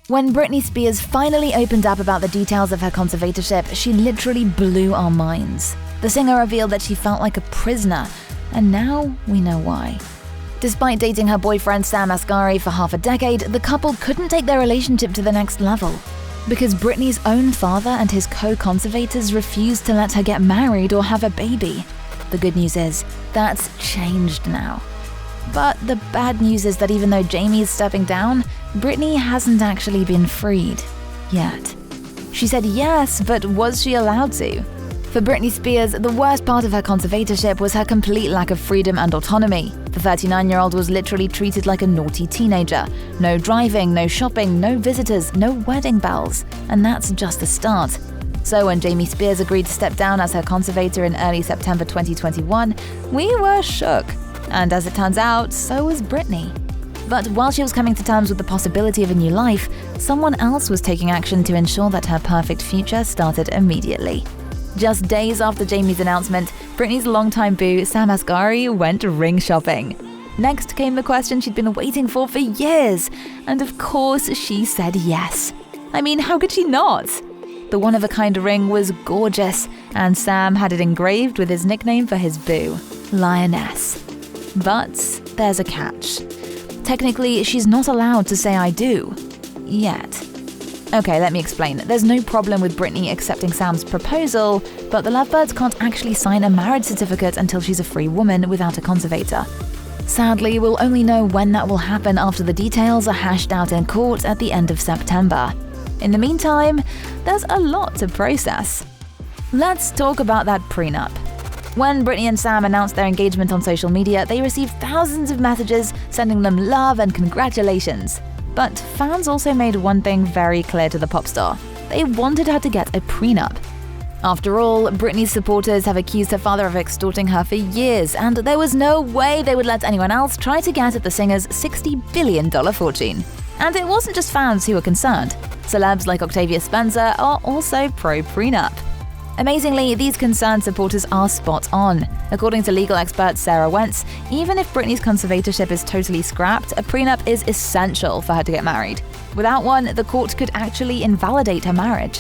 When Britney Spears finally opened up about the details of her conservatorship, she literally blew our minds. The singer revealed that she felt like a prisoner, and now we know why. Despite dating her boyfriend Sam Asghari for half a decade, the couple couldn't take their relationship to the next level. Because Britney's own father and his co-conservators refused to let her get married or have a baby. The good news is, that's changed now. But the bad news is that even though Jamie is stepping down, Britney hasn't actually been freed. Yet. She said yes, but was she allowed to? For Britney Spears, the worst part of her conservatorship was her complete lack of freedom and autonomy. The 39-year-old was literally treated like a naughty teenager. No driving, no shopping, no visitors, no wedding bells. And that's just the start. So when Jamie Spears agreed to step down as her conservator in early September 2021, we were shook. And as it turns out, so was Britney. But while she was coming to terms with the possibility of a new life, someone else was taking action to ensure that her perfect future started immediately. Just days after Jamie's announcement, Britney's longtime boo, Sam Asghari, went ring shopping. Next came the question she'd been waiting for years, and of course she said yes. I mean, how could she not? The one-of-a-kind ring was gorgeous, and Sam had it engraved with his nickname for his boo, Lioness. But there's a catch. Technically, she's not allowed to say I do. Yet. Okay, let me explain. There's no problem with Britney accepting Sam's proposal, but the lovebirds can't actually sign a marriage certificate until she's a free woman without a conservator. Sadly, we'll only know when that will happen after the details are hashed out in court at the end of September. In the meantime, there's a lot to process. Let's talk about that prenup. When Britney and Sam announced their engagement on social media, they received thousands of messages sending them love and congratulations. But fans also made one thing very clear to the pop star. They wanted her to get a prenup. After all, Britney's supporters have accused her father of extorting her for years, and there was no way they would let anyone else try to get at the singer's $60 billion fortune. And it wasn't just fans who were concerned. Celebs like Octavia Spencer are also pro-prenup. Amazingly, these concerned supporters are spot on. According to legal expert Sarah Wentz, even if Britney's conservatorship is totally scrapped, a prenup is essential for her to get married. Without one, the court could actually invalidate her marriage.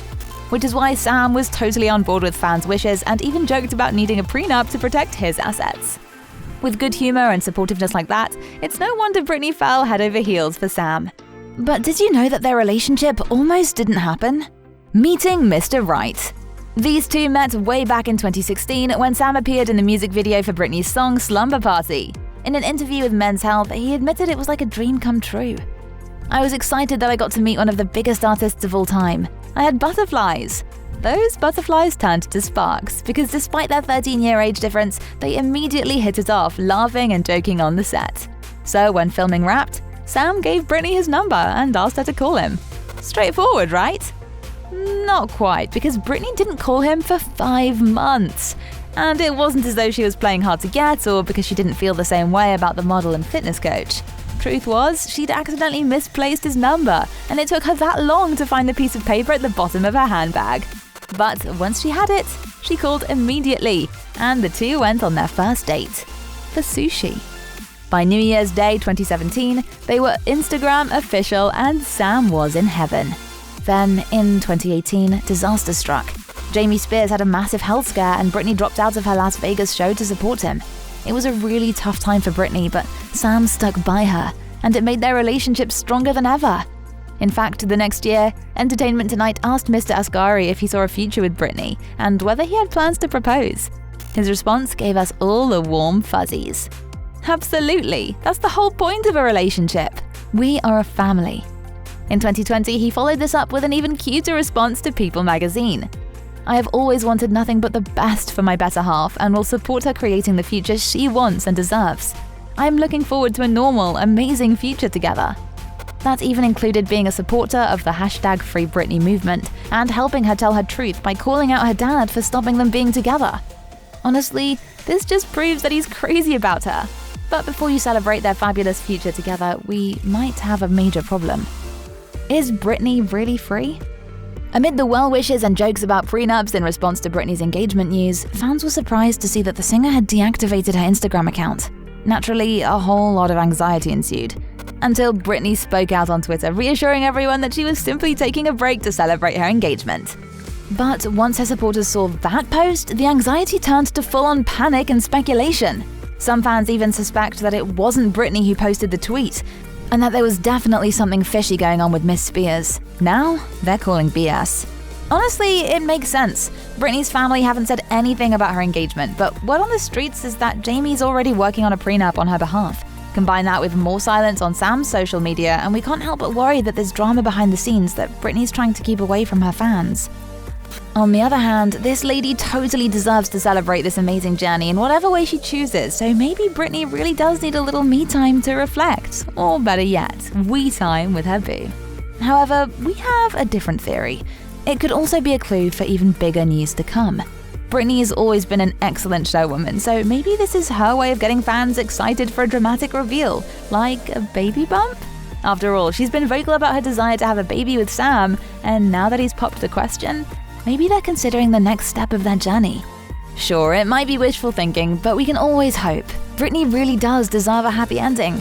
Which is why Sam was totally on board with fans' wishes and even joked about needing a prenup to protect his assets. With good humor and supportiveness like that, it's no wonder Britney fell head over heels for Sam. But did you know that their relationship almost didn't happen? Meeting Mr. Right. These two met way back in 2016 when Sam appeared in the music video for Britney's song Slumber Party. In an interview with Men's Health, he admitted it was like a dream come true. I was excited that I got to meet one of the biggest artists of all time. I had butterflies. Those butterflies turned to sparks because despite their 13-year age difference, they immediately hit it off, laughing and joking on the set. So when filming wrapped, Sam gave Britney his number and asked her to call him. Straightforward, right? Not quite, because Britney didn't call him for 5 months. And it wasn't as though she was playing hard to get or because she didn't feel the same way about the model and fitness coach. Truth was, she'd accidentally misplaced his number, and it took her that long to find the piece of paper at the bottom of her handbag. But once she had it, she called immediately, and the two went on their first date for sushi. By New Year's Day 2017, they were Instagram official and Sam was in heaven. Then, in 2018, disaster struck. Jamie Spears had a massive health scare and Britney dropped out of her Las Vegas show to support him. It was a really tough time for Britney, but Sam stuck by her, and it made their relationship stronger than ever. In fact, the next year, Entertainment Tonight asked Mr. Asghari if he saw a future with Britney and whether he had plans to propose. His response gave us all the warm fuzzies. Absolutely, that's the whole point of a relationship. We are a family. In 2020, he followed this up with an even cuter response to People magazine. I have always wanted nothing but the best for my better half and will support her creating the future she wants and deserves. I am looking forward to a normal, amazing future together. That even included being a supporter of the #FreeBritney movement and helping her tell her truth by calling out her dad for stopping them being together. Honestly, this just proves that he's crazy about her. But before you celebrate their fabulous future together, we might have a major problem. Is Britney really free? Amid the well wishes and jokes about prenups in response to Britney's engagement news, fans were surprised to see that the singer had deactivated her Instagram account. Naturally, a whole lot of anxiety ensued. until Britney spoke out on Twitter, reassuring everyone that she was simply taking a break to celebrate her engagement. But once her supporters saw that post, the anxiety turned to full-on panic and speculation. Some fans even suspect that it wasn't Britney who posted the tweet, and that there was definitely something fishy going on with Miss Spears. Now, they're calling BS. Honestly, it makes sense. Britney's family haven't said anything about her engagement, but word on the streets is that Jamie's already working on a prenup on her behalf. Combine that with more silence on Sam's social media, and we can't help but worry that there's drama behind the scenes that Britney's trying to keep away from her fans. On the other hand, this lady totally deserves to celebrate this amazing journey in whatever way she chooses, so maybe Britney really does need a little me time to reflect, or better yet, we time with her boo. However, we have a different theory. It could also be a clue for even bigger news to come. Britney has always been an excellent showwoman, so maybe this is her way of getting fans excited for a dramatic reveal, like a baby bump? After all, she's been vocal about her desire to have a baby with Sam, and now that he's popped the question, maybe they're considering the next step of their journey. Sure, it might be wishful thinking, but we can always hope. Britney really does deserve a happy ending.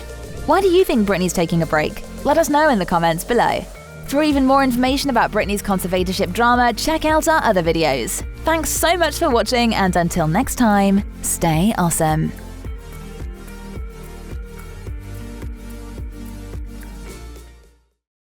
Why do you think Britney's taking a break? Let us know in the comments below. For even more information about Britney's conservatorship drama, check out our other videos. Thanks so much for watching, and until next time, stay awesome.